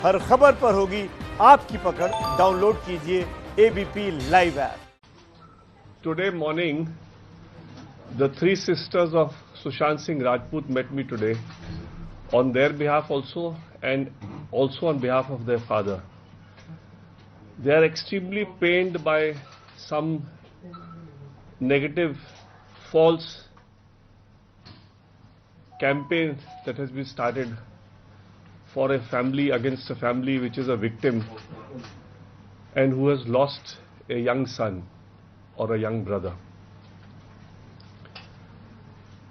हर खबर पर होगी आपकी पकड़। डाउनलोड कीजिए ABP live app. Today morning, the three sisters of Sushant Singh Rajput met me today, on their behalf also and also on behalf of their father. They are extremely pained by some negative, false campaign that has been started for a family against a family which is a victim and who has lost a young son or a young brother.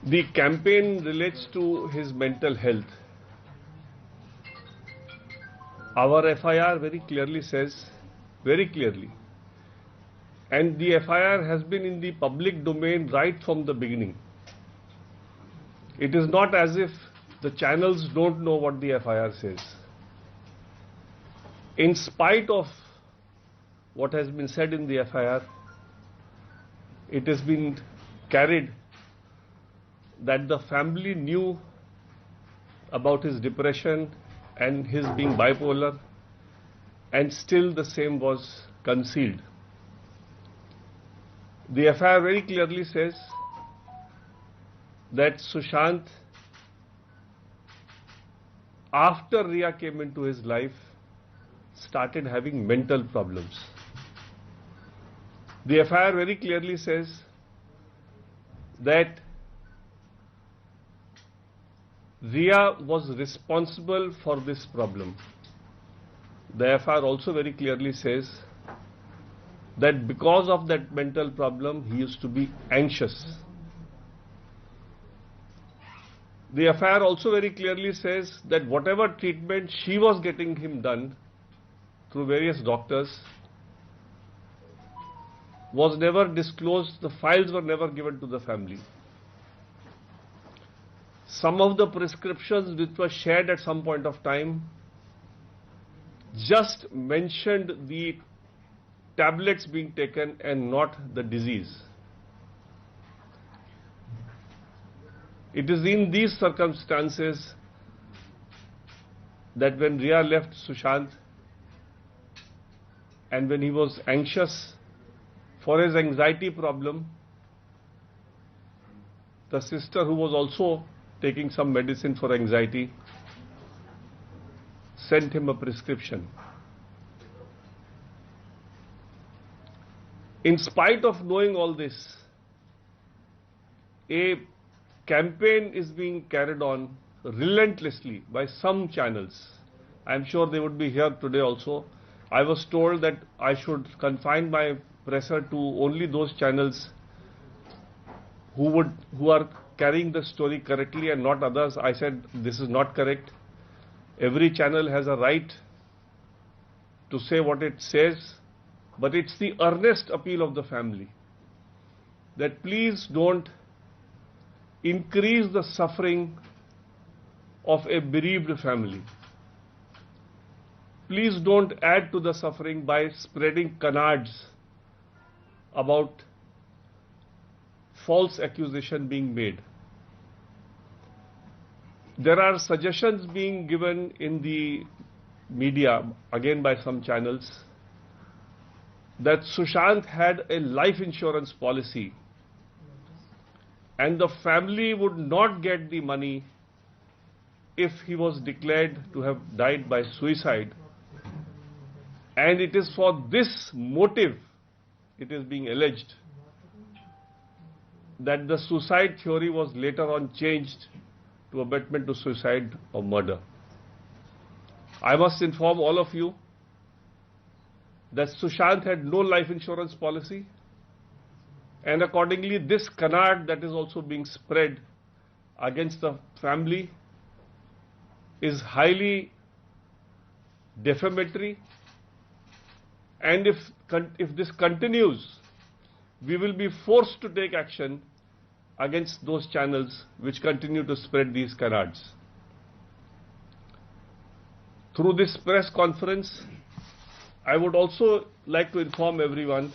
The campaign relates to his mental health. Our FIR very clearly says, very clearly, and the FIR has been in the public domain right from the beginning. It is not as if the channels don't know what the FIR says. In spite of what has been said in the FIR, it has been carried that the family knew about his depression and his being bipolar, and still the same was concealed. The FIR very clearly says that Sushant, after Riya came into his life, started having mental problems. The FIR very clearly says that Riya was responsible for this problem. The FIR also very clearly says that because of that mental problem, he used to be anxious. The FIR also very clearly says that whatever treatment she was getting him done through various doctors was never disclosed, the files were never given to the family. Some of the prescriptions which were shared at some point of time just mentioned the tablets being taken and not the disease. It is in these circumstances that when Riya left Sushant and when he was anxious for his anxiety problem, the sister who was also taking some medicine for anxiety sent him a prescription. In spite of knowing all this, a campaign is being carried on relentlessly by some channels. I am sure they would be here today also. I was told that I should confine my presser to only those channels who are carrying the story correctly and not others. I said this is not correct. Every channel has a right to say what it says, but it's the earnest appeal of the family that please don't increase the suffering of a bereaved family. Please don't add to the suffering by spreading canards about false accusation being made. There are suggestions being given in the media, again by some channels, that Sushant had a life insurance policy and the family would not get the money if he was declared to have died by suicide. And it is for this motive, it is being alleged, that the suicide theory was later on changed to abetment to suicide or murder. I must inform all of you that Sushant had no life insurance policy, and accordingly this canard that is also being spread against the family is highly defamatory, and if this continues, we will be forced to take action against those channels which continue to spread these canards. Through this press conference, I would also like to inform everyone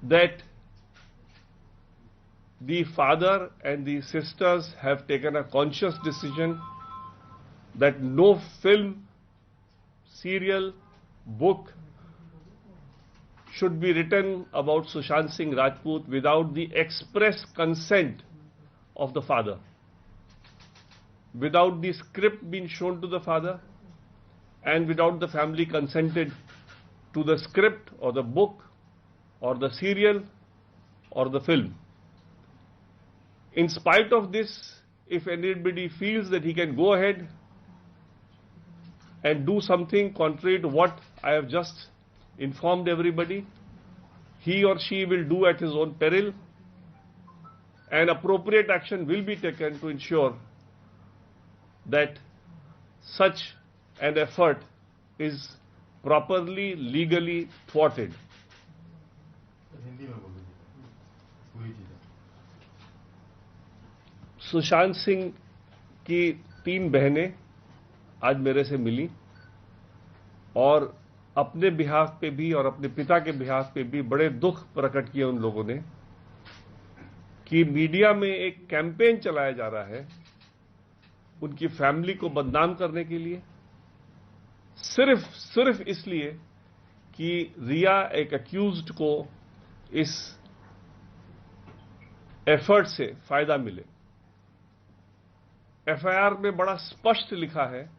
that the father and the sisters have taken a conscious decision that no film, serial, book should be written about Sushant Singh Rajput without the express consent of the father, without the script being shown to the father, and without the family consented to the script or the book or the serial or the film. In spite of this, if anybody feels that he can go ahead and do something contrary to what I have just informed everybody, he or she will do at his own peril, and appropriate action will be taken to ensure that such an effort is properly, legally thwarted. Sushant Singh की 3 बहनें आज मेरे से मिली और अपने behalf पे भी और अपने पिता के बिहाफ पे भी बड़े दुख प्रकट किए उन लोगों ने कि मीडिया में एक कैंपेन चलाया जा रहा है उनकी फैमिली को बदनाम करने के लिए, सिर्फ इसलिए कि रिया एक अक्यूज्ड को इस एफर्ट से फायदा मिले। एफआईआर में बड़ा स्पष्ट लिखा है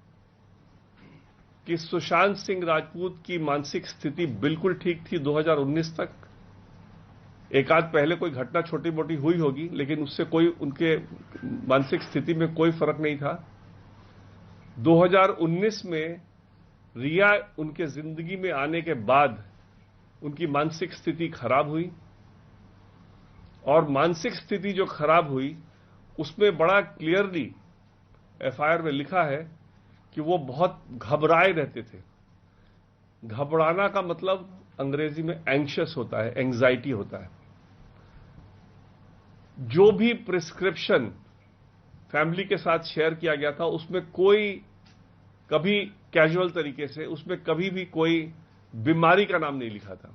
कि सुशांत सिंह राजपूत की मानसिक स्थिति बिल्कुल ठीक थी 2019 तक। एक आध पहले कोई घटना छोटी मोटी हुई होगी, लेकिन उससे कोई उनके मानसिक स्थिति में कोई फर्क नहीं था। 2019 में रिया उनके जिंदगी में आने के बाद उनकी मानसिक स्थिति खराब हुई, और मानसिक स्थिति जो खराब हुई उसमें बड़ा क्लियरली एफआईआर में लिखा है कि वो बहुत घबराए रहते थे। घबराना का मतलब अंग्रेजी में एंग्शियस होता है, एंग्जाइटी होता है। जो भी प्रिस्क्रिप्शन फैमिली के साथ शेयर किया गया था उसमें कोई कभी कैजुअल तरीके से उसमें कभी भी कोई बीमारी का नाम नहीं लिखा था।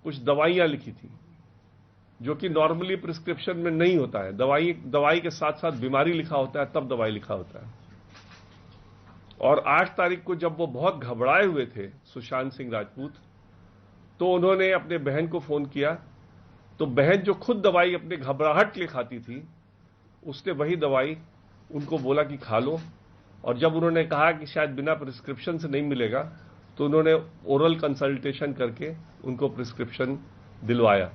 कुछ दवाइयां लिखी थी जो कि नॉर्मली प्रिस्क्रिप्शन में नहीं होता है। दवाई के साथ साथ बीमारी लिखा होता है, तब दवाई लिखा होता है। और 8 तारीख को जब वो बहुत घबराए हुए थे सुशांत सिंह राजपूत, तो उन्होंने अपने बहन को फोन किया। तो बहन जो खुद दवाई अपने घबराहट के लिए खाती थी, उसने वही दवाई उनको बोला कि खा लो। और जब उन्होंने कहा कि शायद बिना प्रिस्क्रिप्शन से नहीं मिलेगा, तो उन्होंने ओरल कंसल्टेशन करके उनको प्रिस्क्रिप्शन दिलवाया।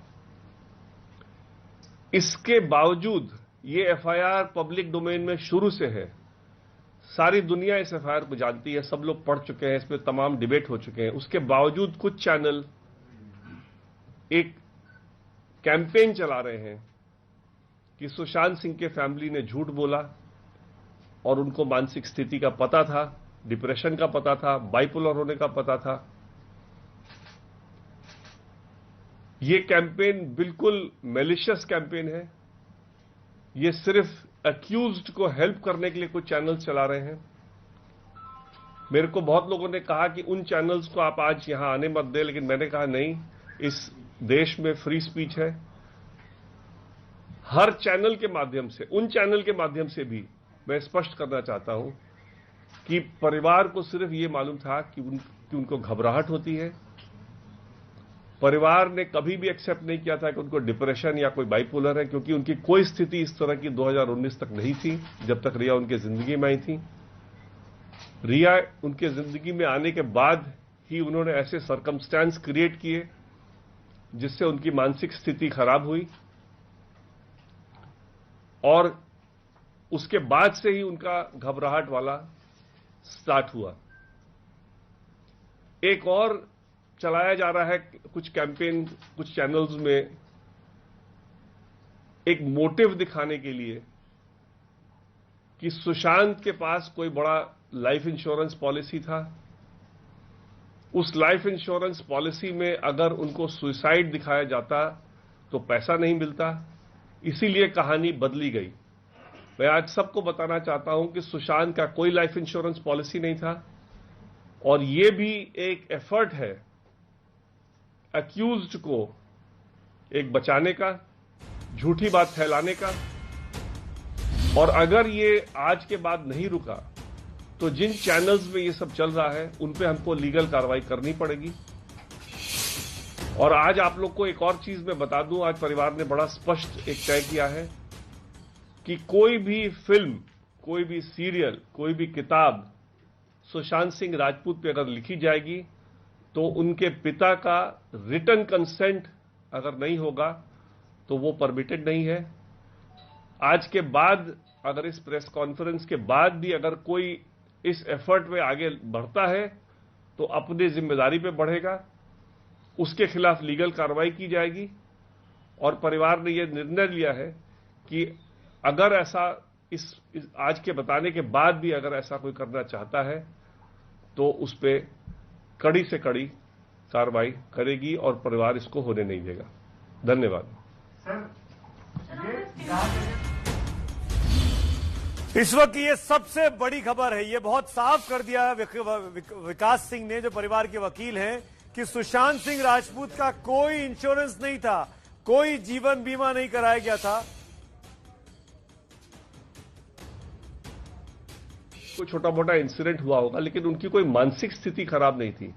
इसके बावजूद ये एफआईआर पब्लिक डोमेन में शुरू से है, सारी दुनिया इस एफआईआर को जानती है, सब लोग पढ़ चुके हैं, इसमें तमाम डिबेट हो चुके हैं। उसके बावजूद कुछ चैनल एक कैंपेन चला रहे हैं कि सुशांत सिंह के फैमिली ने झूठ बोला और उनको मानसिक स्थिति का पता था, डिप्रेशन का पता था, बाइपोलर होने का पता था। ये कैंपेन बिल्कुल मैलिशियस कैंपेन है। ये सिर्फ अक्यूज्ड को हेल्प करने के लिए कुछ चैनल्स चला रहे हैं। मेरे को बहुत लोगों ने कहा कि उन चैनल्स को आप आज यहां आने मत दे, लेकिन मैंने कहा नहीं, इस देश में फ्री स्पीच है। हर चैनल के माध्यम से, उन चैनल के माध्यम से भी मैं स्पष्ट करना चाहता हूं कि परिवार को सिर्फ ये मालूम था कि उनको घबराहट होती है। परिवार ने कभी भी एक्सेप्ट नहीं किया था कि उनको डिप्रेशन या कोई बाइपोलर है, क्योंकि उनकी कोई स्थिति इस तरह की 2019 तक नहीं थी, जब तक रिया उनके जिंदगी में आई थी। रिया उनके जिंदगी में आने के बाद ही उन्होंने ऐसे सर्कमस्टेंस क्रिएट किए जिससे उनकी मानसिक स्थिति खराब हुई, और उसके बाद से ही उनका घबराहट वाला स्टार्ट हुआ। एक और चलाया जा रहा है कुछ कैंपेन कुछ चैनल्स में, एक मोटिव दिखाने के लिए कि सुशांत के पास कोई बड़ा लाइफ इंश्योरेंस पॉलिसी था। उस लाइफ इंश्योरेंस पॉलिसी में अगर उनको सुसाइड दिखाया जाता तो पैसा नहीं मिलता, इसीलिए कहानी बदली गई। मैं आज सबको बताना चाहता हूं कि सुशांत का कोई लाइफ इंश्योरेंस पॉलिसी नहीं था, और ये भी एक एफर्ट है अक्यूज्ड को एक बचाने का, झूठी बात फैलाने का। और अगर ये आज के बाद नहीं रुका तो जिन चैनल्स में ये सब चल रहा है उन पे हमको लीगल कार्रवाई करनी पड़ेगी। और आज आप लोग को एक और चीज मैं बता दूं, आज परिवार ने बड़ा स्पष्ट एक तय किया है कि कोई भी फिल्म, कोई भी सीरियल, कोई भी किताब सुशांत सिंह राजपूत पे अगर लिखी जाएगी तो उनके पिता का रिटन कंसेंट अगर नहीं होगा तो वो परमिटेड नहीं है। आज के बाद अगर इस प्रेस कॉन्फ्रेंस के बाद भी अगर कोई इस एफर्ट में आगे बढ़ता है तो अपनी जिम्मेदारी पे बढ़ेगा, उसके खिलाफ लीगल कार्रवाई की जाएगी। और परिवार ने यह निर्णय लिया है कि अगर ऐसा इस आज के बताने के बाद भी अगर ऐसा कोई करना चाहता है तो उस पे कड़ी से कड़ी कार्रवाई करेगी और परिवार इसको होने नहीं देगा। धन्यवाद। इस वक्त ये सबसे बड़ी खबर है, ये बहुत साफ कर दिया है विकास सिंह ने, जो परिवार के वकील हैं, कि सुशांत सिंह राजपूत का कोई इंश्योरेंस नहीं था, कोई जीवन बीमा नहीं कराया गया था। कोई छोटा मोटा इंसिडेंट हुआ होगा लेकिन उनकी कोई मानसिक स्थिति खराब नहीं थी।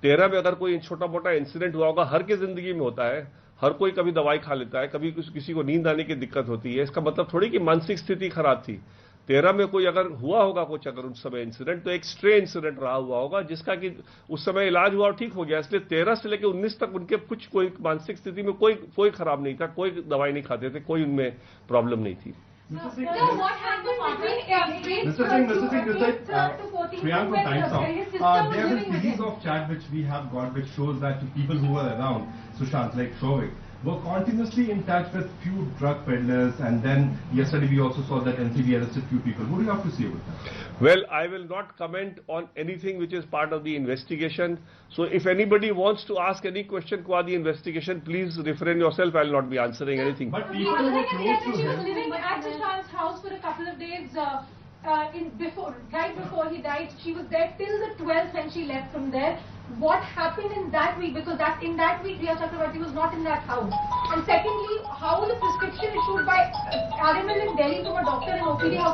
13 में अगर कोई छोटा मोटा इंसिडेंट हुआ होगा, हर की जिंदगी में होता है, हर कोई कभी दवाई खा लेता है, कभी किसी को नींद आने की दिक्कत होती है, इसका मतलब थोड़ी कि मानसिक स्थिति खराब थी। 13 में कोई अगर हुआ होगा कुछ अगर उस समय इंसिडेंट तो एक स्ट्रे इंसिडेंट रहा हुआ होगा जिसका कि उस समय इलाज हुआ और ठीक हो गया। इसलिए 13 से लेकर 19 तक उनके कुछ कोई मानसिक स्थिति में कोई खराब नहीं था, कोई दवाई नहीं खाते थे, कोई उनमें प्रॉब्लम नहीं थी। Mr. Singh, Priyank from Times Now. There is a series of chat which we have got which shows that people who were around Sushant, like Shovik, were continuously in touch with few drug peddlers, and then yesterday we also saw that NCB arrested few people. What do you have to say about that? Well, I will not comment on anything which is part of the investigation. So if anybody wants to ask any question about the investigation, please refrain yourself. I will not be answering anything. But people who were close to she was him. living at Sushant's house for a couple of days right before he died. She was there till the 12th when she left from there. What happened in that week? Because in that week, Riya Chakravarti was not in that house. And secondly, how was a prescription issued by RML in Delhi from a doctor in OPD? How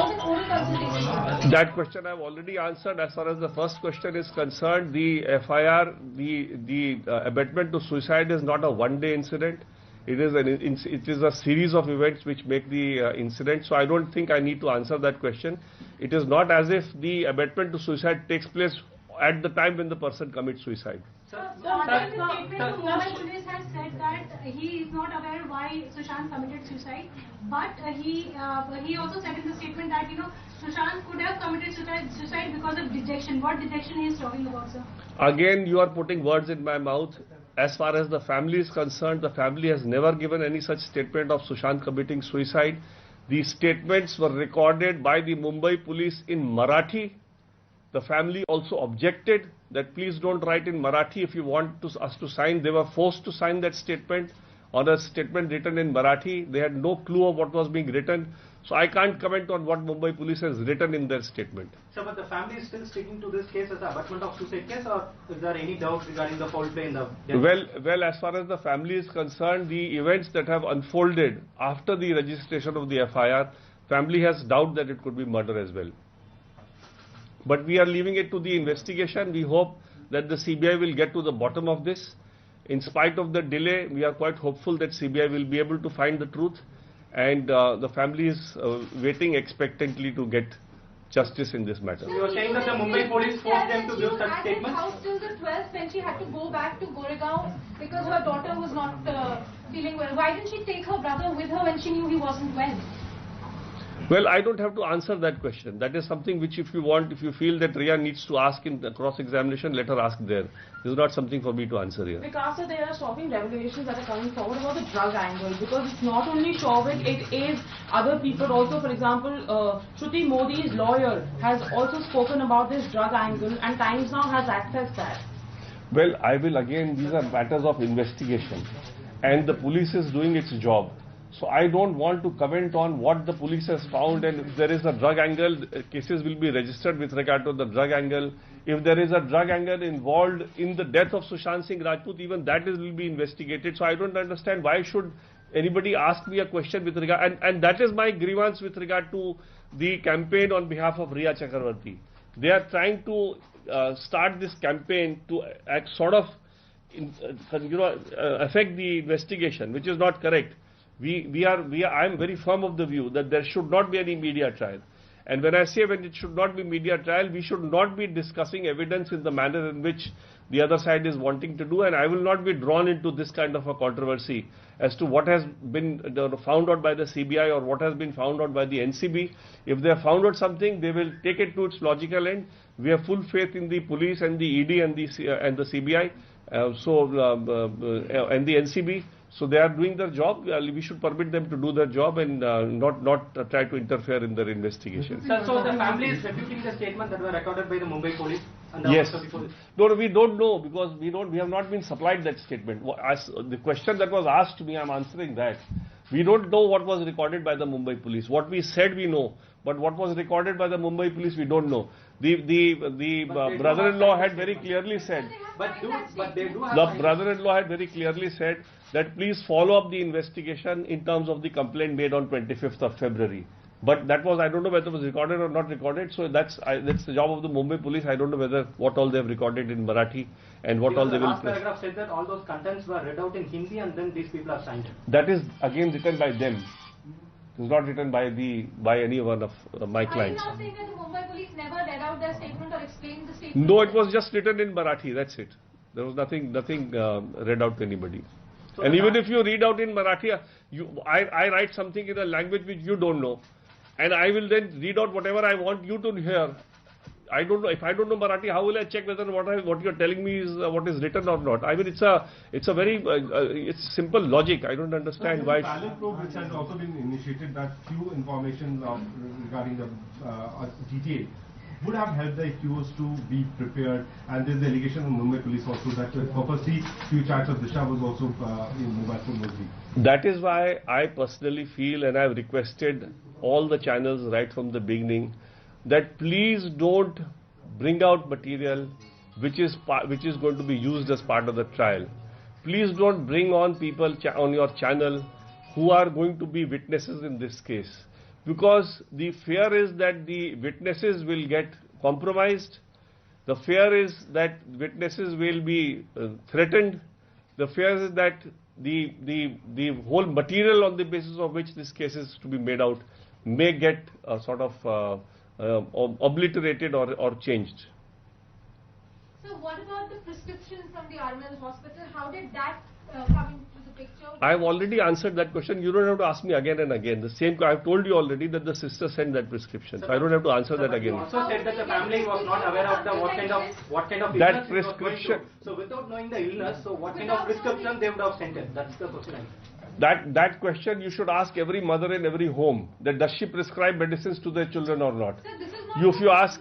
is an oral consultation? That question I have already answered. As far as the first question is concerned, the FIR, the abetment to suicide is not a one-day incident. It is a series of events which make the incident. So I don't think I need to answer that question. It is not as if the abetment to suicide takes place at the time when the person commits suicide. The Mumbai police has said that he is not aware why Sushant committed suicide, but he also said in the statement that Sushant could have committed suicide because of dejection. What dejection he is talking about, sir? Again, you are putting words in my mouth. As far as the family is concerned, the family has never given any such statement of Sushant committing suicide. These statements were recorded by the Mumbai police in Marathi. The family also objected that please don't write in Marathi if you want us to sign. They were forced to sign that statement on a statement written in Marathi. They had no clue of what was being written. So I can't comment on what Mumbai police has written in their statement. Sir, but the family is still sticking to this case as an abetment of suicide case, or is there any doubt regarding the foul play in the death? Well, as far as the family is concerned, the events that have unfolded after the registration of the FIR, family has doubt that it could be murder as well. But we are leaving it to the investigation. We hope that the CBI will get to the bottom of this. In spite of the delay, we are quite hopeful that CBI will be able to find the truth, and the family is waiting expectantly to get justice in this matter. So you are saying that the Mumbai police forced them to give such statements? House till the 12th when she had to go back to Goregaon because her daughter was not feeling well. Why didn't she take her brother with her when she knew he wasn't well? Well, I don't have to answer that question. That is something which if you feel that Riya needs to ask in the cross-examination, let her ask there. This is not something for me to answer here. Because there are shocking revelations that are coming forward about the drug angle, because it's not only Shovik, it is other people also. For example, Shruti Modi's lawyer has also spoken about this drug angle, and Times Now has accessed that. Well, I will again, these are matters of investigation, and the police is doing its job. So I don't want to comment on what the police has found, and if there is a drug angle, cases will be registered with regard to the drug angle. If there is a drug angle involved in the death of Sushant Singh Rajput, even that will be investigated. So I don't understand why should anybody ask me a question with regard, and that is my grievance with regard to the campaign on behalf of Riya Chakravarti. They are trying to start this campaign to sort of affect the investigation, which is not correct. I am very firm of the view that there should not be any media trial. And when I say when it should not be media trial, we should not be discussing evidence in the manner in which the other side is wanting to do, and I will not be drawn into this kind of a controversy as to what has been found out by the CBI or what has been found out by the NCB. If they have found out something, they will take it to its logical end. We have full faith in the police and the ED and the CBI and the NCB. So they are doing their job. We should permit them to do their job and not try to interfere in their investigation. Sir, so the family is refuting the statement that were recorded by the Mumbai police. And yes. No, we don't know because we have not been supplied that statement. The question that was asked to me, I'm answering that. We don't know what was recorded by the Mumbai police. What we said we know, but what was recorded by the Mumbai police we don't know. The brother-in-law had very clearly said. The brother-in-law had very clearly said that please follow up the investigation in terms of the complaint made on 25th of February. But that was, I don't know whether it was recorded or not recorded, so that's the job of the Mumbai police. I don't know whether what all they have recorded in Marathi and what all they will... The last paragraph said that all those contents were read out in Hindi and then these people are signed. That is again written by them. It was not written by any one of my clients. Are you now saying that the Mumbai police never read out their statement or explained the statement? No, it was just written in Marathi, that's it. There was nothing read out to anybody. So and even if you read out in Marathi, I write something in a language which you don't know, and I will then read out whatever I want you to hear. I don't know, if I don't know Marathi, how will I check whether what you're telling me is what is written or not? I mean, it's a very it's simple logic. I don't understand why. Ballot probe, which has also been initiated, that few information regarding the detail would have helped the accused to be prepared, and there's the allegation of Mumbai police also that purposely few chats of Disha was also in mobile phone was leaked. That is why I personally feel, and I've requested all the channels right from the beginning, that please don't bring out material which is going to be used as part of the trial. Please don't bring on people on your channel who are going to be witnesses in this case. Because the fear is that the witnesses will get compromised. The fear is that witnesses will be threatened. The fear is that the whole material on the basis of which this case is to be made out may get sort of obliterated or changed. So what about the prescription from the RML hospital? How did that come into the picture? I have already answered that question. You don't have to ask me again and again. The same. I have told you already that the sister sent that prescription. So I don't have to answer that again. You also said that the family was not aware of what kind of illness that prescription. So without knowing the illness, so what kind of prescription they would have sent it? That's the question. That question you should ask every mother in every home. That does she prescribe medicines to their children or not? Sir, this is not if you ask,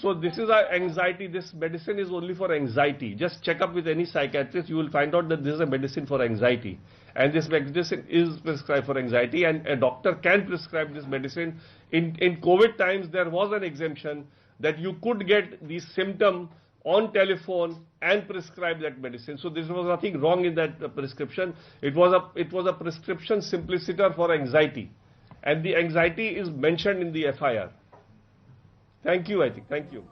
so this is our anxiety. This medicine is only for anxiety. Just check up with any psychiatrist. You will find out that this is a medicine for anxiety, and this medicine is prescribed for anxiety. And a doctor can prescribe this medicine. In COVID times, there was an exemption that you could get the symptom on telephone and prescribe that medicine. So there was nothing wrong in that prescription. It was a prescription simpliciter for anxiety, and the anxiety is mentioned in the FIR. Thank you, I think. Thank you.